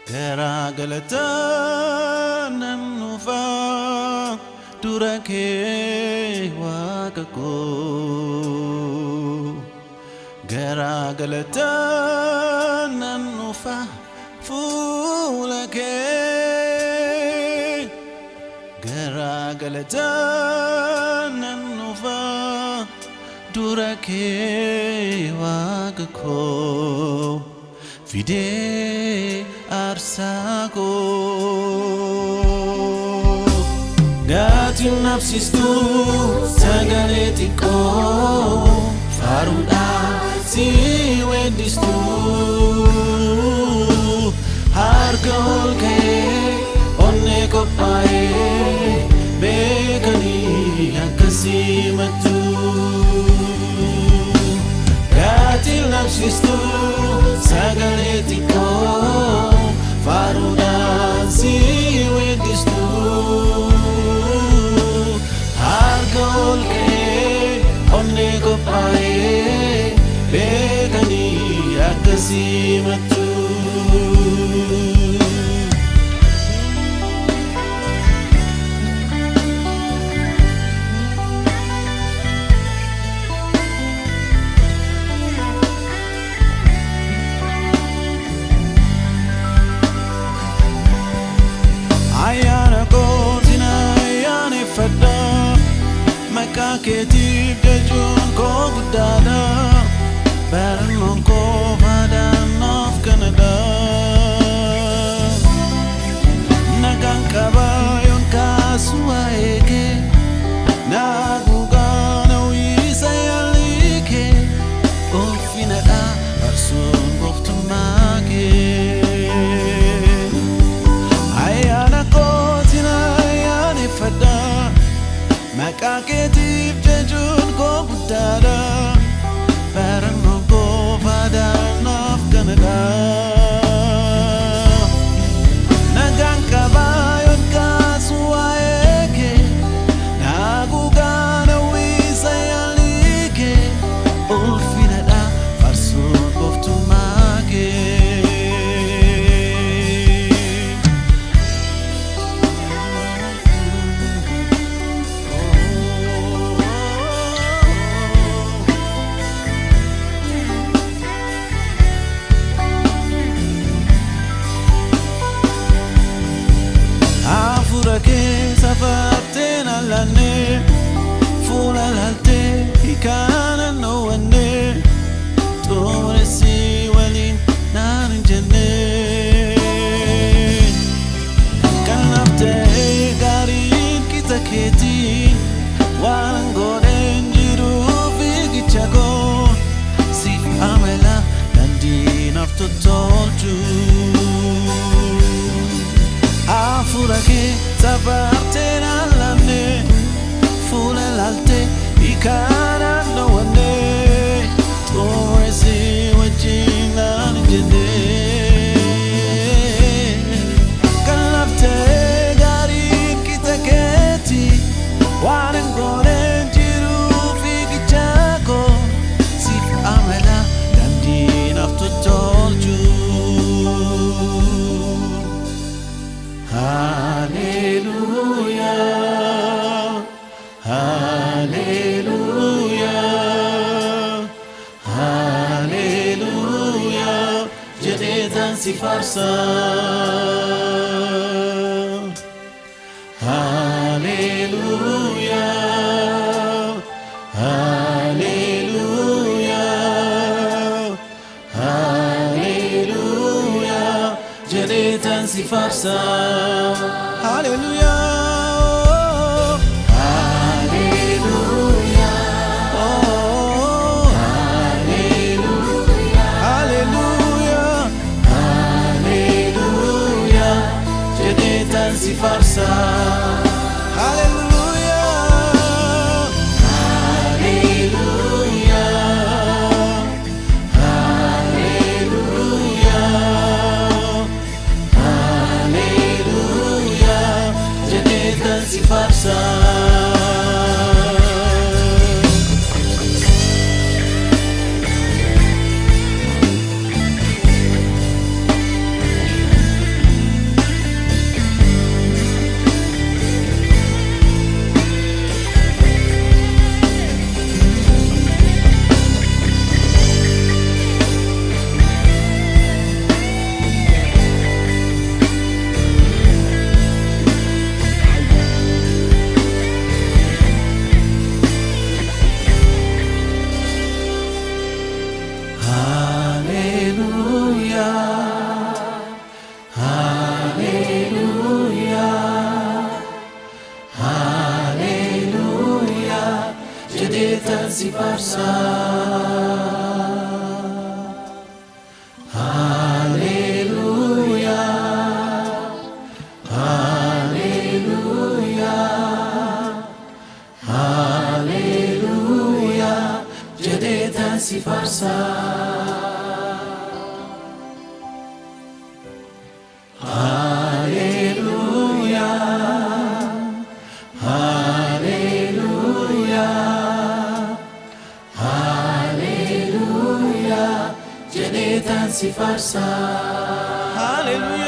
Garagalatan nanufa durake wakako. Garagalatan nanufa fulake. Garagalatan nanufa durake wakako. Fide arsako Gati nafsistu sagaletiko Faruda si wedistu Harga olke onne kopae Bekani akasimatu Gati nafsistu sagaletiko Faruda si wedistu Harga olke onne kopae Bekani akasimatu Ketif dejun ko gudada Baran ko vadan of Canada Nagang kabayon kaswa eke Nagugana wisayalike Ofinada arsun boftumake Ayana ko tinayane fada Makaketif jejun ko budada Parang ko vadan of Canada Nagang kabayon kaswa eke Nagugana wisayalike Ulfinada farsun boftumake Safarten alane Fula lalte Ikana no ane Tumre si walin Nanin jane Kanafte garin kita keti Walang goden jiru figi chago Sif amela Nandin after told you Afurake Safarten alane Fula lalte Ikana no ane Torresi wajina njene Kalafte garin kita keti Wanen goren jiru figi chako Sif amela Dandin after told you Hallelujah, Hallelujah, Hallelujah. Jedetan si farsa. Hallelujah, Hallelujah, Hallelujah. Jedetan si farsa. Hallelujah. Si farsa Hallelujah Hallelujah Hallelujah Hallelujah jedheetan si faarsa. Jedheetan si faarsa. Hallelujah.